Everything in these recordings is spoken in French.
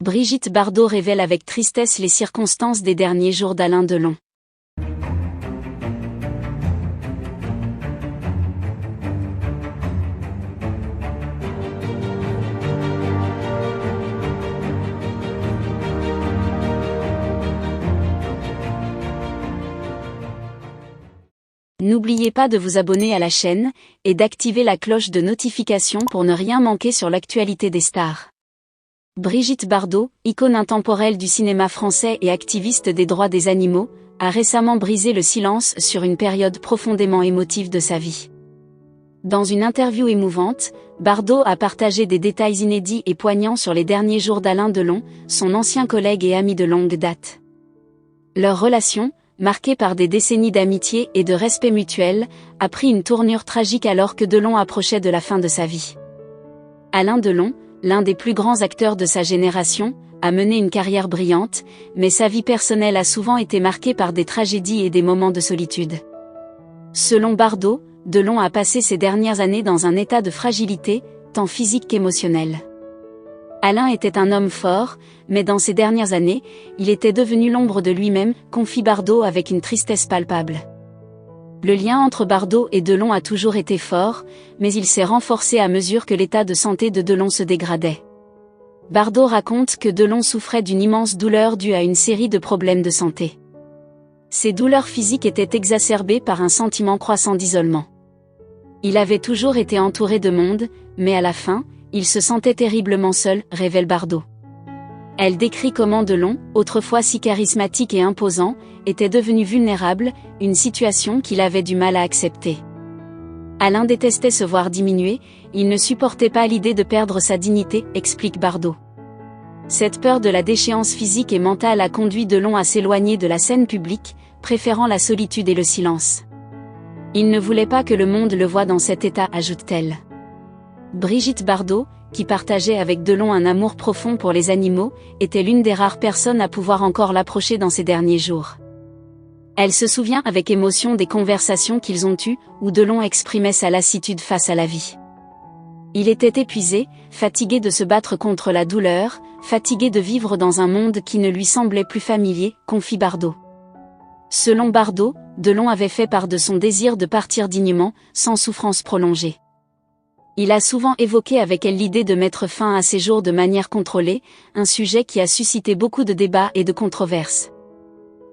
Brigitte Bardot révèle avec tristesse les circonstances des derniers jours d'Alain Delon. N'oubliez pas de vous abonner à la chaîne et d'activer la cloche de notification pour ne rien manquer sur l'actualité des stars. Brigitte Bardot, icône intemporelle du cinéma français et activiste des droits des animaux, a récemment brisé le silence sur une période profondément émotive de sa vie. Dans une interview émouvante, Bardot a partagé des détails inédits et poignants sur les derniers jours d'Alain Delon, son ancien collègue et ami de longue date. Leur relation, marquée par des décennies d'amitié et de respect mutuel, a pris une tournure tragique alors que Delon approchait de la fin de sa vie. Alain Delon, l'un des plus grands acteurs de sa génération, a mené une carrière brillante, mais sa vie personnelle a souvent été marquée par des tragédies et des moments de solitude. Selon Bardot, Delon a passé ses dernières années dans un état de fragilité, tant physique qu'émotionnel. Alain était un homme fort, mais dans ces dernières années, il était devenu l'ombre de lui-même, confie Bardot avec une tristesse palpable. Le lien entre Bardot et Delon a toujours été fort, mais il s'est renforcé à mesure que l'état de santé de Delon se dégradait. Bardot raconte que Delon souffrait d'une immense douleur due à une série de problèmes de santé. Ces douleurs physiques étaient exacerbées par un sentiment croissant d'isolement. Il avait toujours été entouré de monde, mais à la fin, il se sentait terriblement seul, révèle Bardot. Elle décrit comment Delon, autrefois si charismatique et imposant, était devenu vulnérable, une situation qu'il avait du mal à accepter. Alain détestait se voir diminuer, il ne supportait pas l'idée de perdre sa dignité, explique Bardot. Cette peur de la déchéance physique et mentale a conduit Delon à s'éloigner de la scène publique, préférant la solitude et le silence. Il ne voulait pas que le monde le voie dans cet état, ajoute-t-elle. Brigitte Bardot, qui partageait avec Delon un amour profond pour les animaux, était l'une des rares personnes à pouvoir encore l'approcher dans ces derniers jours. Elle se souvient avec émotion des conversations qu'ils ont eues, où Delon exprimait sa lassitude face à la vie. Il était épuisé, fatigué de se battre contre la douleur, fatigué de vivre dans un monde qui ne lui semblait plus familier, confie Bardot. Selon Bardot, Delon avait fait part de son désir de partir dignement, sans souffrance prolongée. Il a souvent évoqué avec elle l'idée de mettre fin à ses jours de manière contrôlée, un sujet qui a suscité beaucoup de débats et de controverses.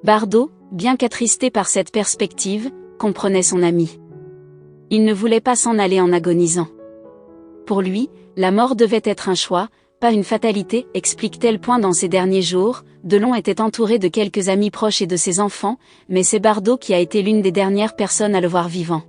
Bardot, bien qu'attristé par cette perspective, comprenait son ami. Il ne voulait pas s'en aller en agonisant. Pour lui, la mort devait être un choix, pas une fatalité, explique-t-elle. Dans ces derniers jours, Delon était entouré de quelques amis proches et de ses enfants, mais c'est Bardot qui a été l'une des dernières personnes à le voir vivant.